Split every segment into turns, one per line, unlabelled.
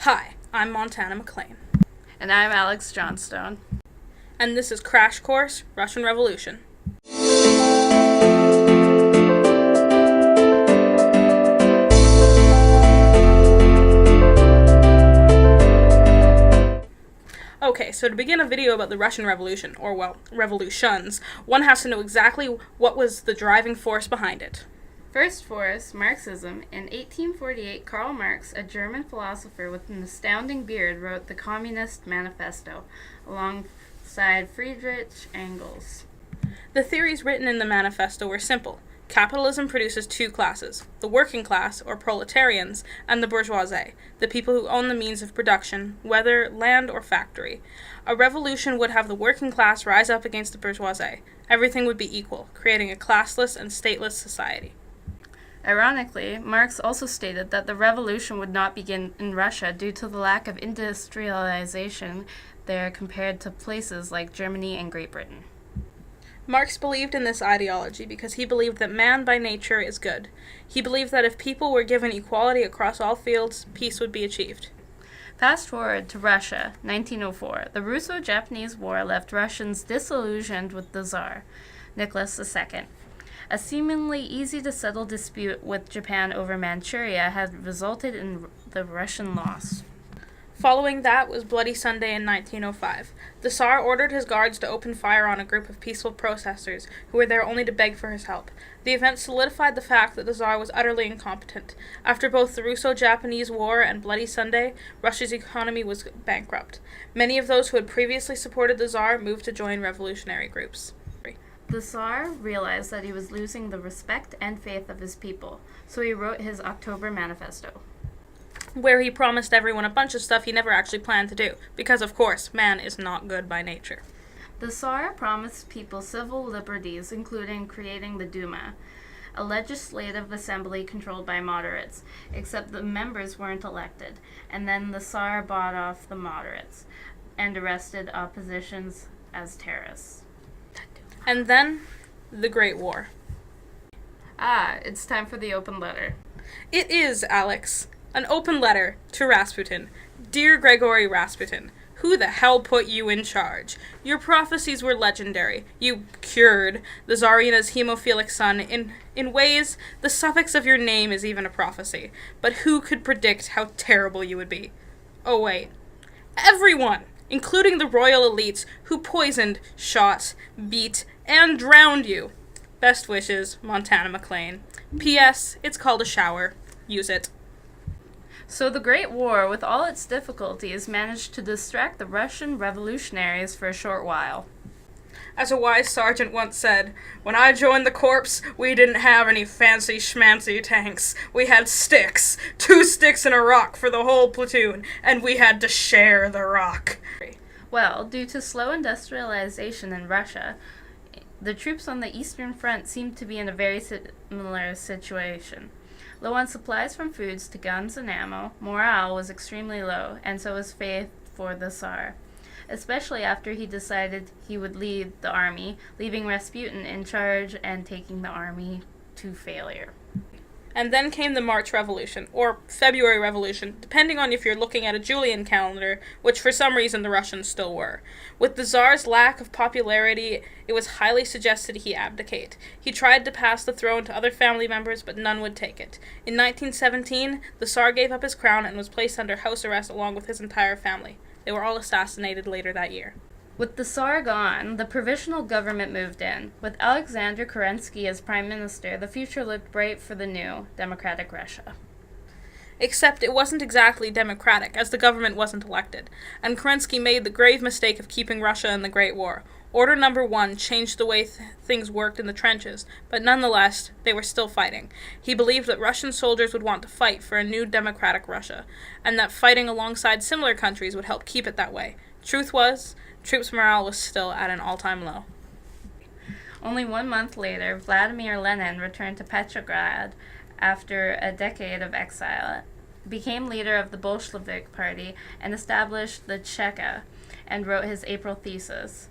Hi, I'm Montana McLean.
And I'm Alex Johnstone.
And this is Crash Course Russian Revolution. Okay, so to begin a video about the Russian Revolution, or well, revolutions, one has to know exactly what was the driving force behind it.
First force, Marxism. In 1848, Karl Marx, a German philosopher with an astounding beard, wrote the Communist Manifesto, alongside Friedrich Engels.
The theories written in the manifesto were simple. Capitalism produces two classes, the working class, or proletarians, and the bourgeoisie, the people who own the means of production, whether land or factory. A revolution would have the working class rise up against the bourgeoisie. Everything would be equal, creating a classless and stateless society.
Ironically, Marx also stated that the revolution would not begin in Russia due to the lack of industrialization there compared to places like Germany and Great Britain.
Marx believed in this ideology because he believed that man by nature is good. He believed that if people were given equality across all fields, peace would be achieved.
Fast forward to Russia, 1904. The Russo-Japanese War left Russians disillusioned with the Tsar, Nicholas II. A seemingly easy-to-settle dispute with Japan over Manchuria had resulted in the Russian loss.
Following that was Bloody Sunday in 1905. The Tsar ordered his guards to open fire on a group of peaceful protesters who were there only to beg for his help. The event solidified the fact that the Tsar was utterly incompetent. After both the Russo-Japanese War and Bloody Sunday, Russia's economy was bankrupt. Many of those who had previously supported the Tsar moved to join revolutionary groups.
The Tsar realized that he was losing the respect and faith of his people, so he wrote his October Manifesto,
where he promised everyone a bunch of stuff he never actually planned to do, because, of course, man is not good by nature.
The Tsar promised people civil liberties, including creating the Duma, a legislative assembly controlled by moderates, except the members weren't elected, and then the Tsar bought off the moderates and arrested oppositions as terrorists.
And then, the Great War.
It's time for the open letter.
It is, Alex. An open letter to Rasputin. Dear Gregory Rasputin, who the hell put you in charge? Your prophecies were legendary. You cured the Tsarina's hemophilic son. In ways, the suffix of your name is even a prophecy. But who could predict how terrible you would be? Oh wait. Everyone, including the royal elites who poisoned, shot, beat, and drowned you. Best wishes, Montana McLean. P.S. It's called a shower. Use it.
So the Great War, with all its difficulties, managed to distract the Russian revolutionaries for a short while.
As a wise sergeant once said, "When I joined the corps, we didn't have any fancy schmancy tanks. We had sticks, 2 sticks and a rock for the whole platoon, and we had to share the rock."
Well, due to slow industrialization in Russia, the troops on the Eastern Front seemed to be in a very similar situation. Low on supplies from foods to guns and ammo, morale was extremely low, and so was faith for the Tsar, especially after he decided he would lead the army, leaving Rasputin in charge and taking the army to failure.
And then came the March Revolution, or February Revolution, depending on if you're looking at a Julian calendar, which for some reason the Russians still were. With the Tsar's lack of popularity, it was highly suggested he abdicate. He tried to pass the throne to other family members, but none would take it. In 1917, the Tsar gave up his crown and was placed under house arrest along with his entire family. They were all assassinated later that year.
With the Tsar gone, the provisional government moved in. With Alexander Kerensky as prime minister, the future looked bright for the new, democratic Russia.
Except it wasn't exactly democratic, as the government wasn't elected, and Kerensky made the grave mistake of keeping Russia in the Great War. Order number 1 changed the way things worked in the trenches, but nonetheless, they were still fighting. He believed that Russian soldiers would want to fight for a new democratic Russia, and that fighting alongside similar countries would help keep it that way. Truth was, troops' morale was still at an all-time low.
Only 1 month later, Vladimir Lenin returned to Petrograd after a decade of exile, became leader of the Bolshevik Party, and established the Cheka, and wrote his April thesis.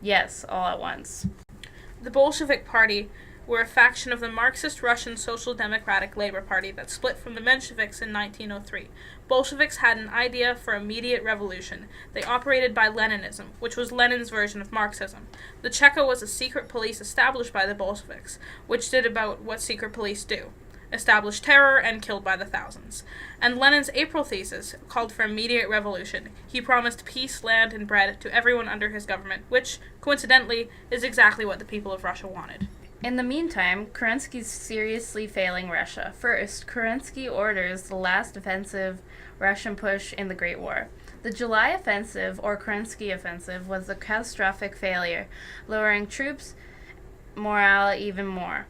Yes, all at once.
The Bolshevik Party were a faction of the Marxist Russian Social Democratic Labor Party that split from the Mensheviks in 1903. Bolsheviks had an idea for immediate revolution. They operated by Leninism, which was Lenin's version of Marxism. The Cheka was a secret police established by the Bolsheviks, which did about what secret police do: established terror and killed by the thousands. And Lenin's April thesis called for immediate revolution. He promised peace, land, and bread to everyone under his government, which, coincidentally, is exactly what the people of Russia wanted.
In the meantime, Kerensky's seriously failing Russia. First, Kerensky orders the last offensive Russian push in the Great War. The July offensive, or Kerensky offensive, was a catastrophic failure, lowering troops' morale even more.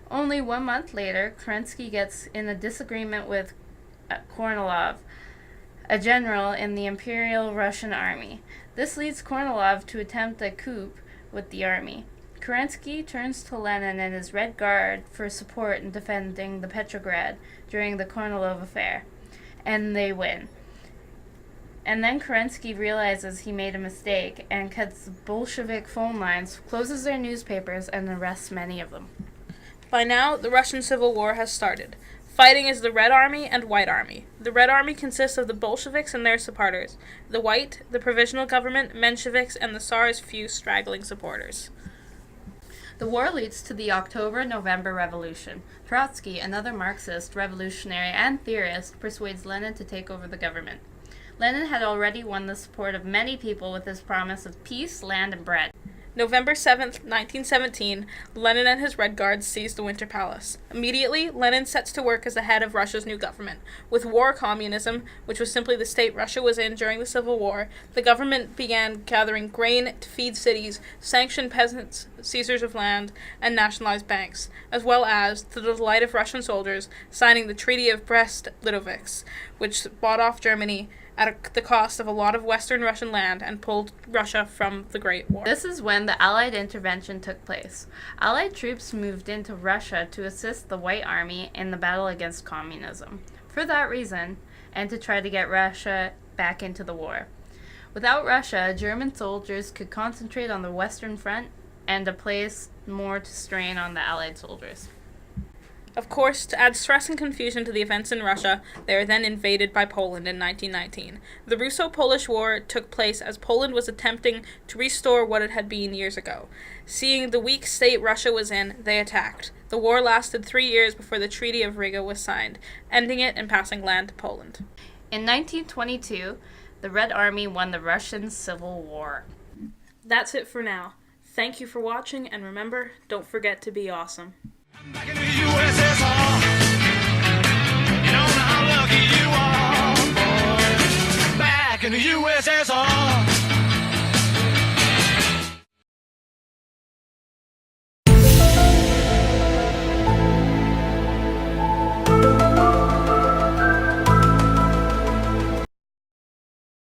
Only 1 month later, Kerensky gets in a disagreement with Kornilov, a general in the Imperial Russian Army. This leads Kornilov to attempt a coup with the army. Kerensky turns to Lenin and his Red Guard for support in defending the Petrograd during the Kornilov affair, and they win. And then Kerensky realizes he made a mistake and cuts Bolshevik phone lines, closes their newspapers, and arrests many of them.
By now, the Russian Civil War has started. Fighting is the Red Army and White Army. The Red Army consists of the Bolsheviks and their supporters. The White, the Provisional Government, Mensheviks, and the Tsar's few straggling supporters.
The war leads to the October-November Revolution. Trotsky, another Marxist, revolutionary, and theorist, persuades Lenin to take over the government. Lenin had already won the support of many people with his promise of peace, land, and bread.
November 7th, 1917, Lenin and his Red Guards seize the Winter Palace. Immediately, Lenin sets to work as the head of Russia's new government. With war communism, which was simply the state Russia was in during the Civil War, the government began gathering grain to feed cities, sanction peasants, seizures of land, and nationalize banks, as well as, to the delight of Russian soldiers, signing the Treaty of Brest-Litovsk, which bought off Germany at the cost of a lot of Western Russian land and pulled Russia from the Great War.
This is when the Allied intervention took place. Allied troops moved into Russia to assist the White Army in the battle against communism. For that reason, and to try to get Russia back into the war. Without Russia, German soldiers could concentrate on the Western Front and to place more to strain on the Allied soldiers.
Of course, to add stress and confusion to the events in Russia, they are then invaded by Poland in 1919. The Russo-Polish War took place as Poland was attempting to restore what it had been years ago. Seeing the weak state Russia was in, they attacked. The war lasted 3 years before the Treaty of Riga was signed, ending it and passing land to Poland.
In 1922, the Red Army won the Russian Civil War.
That's it for now. Thank you for watching, and remember, don't forget to be awesome.
Back in the USSR, you don't know how lucky you are, boy. Back in the USSR.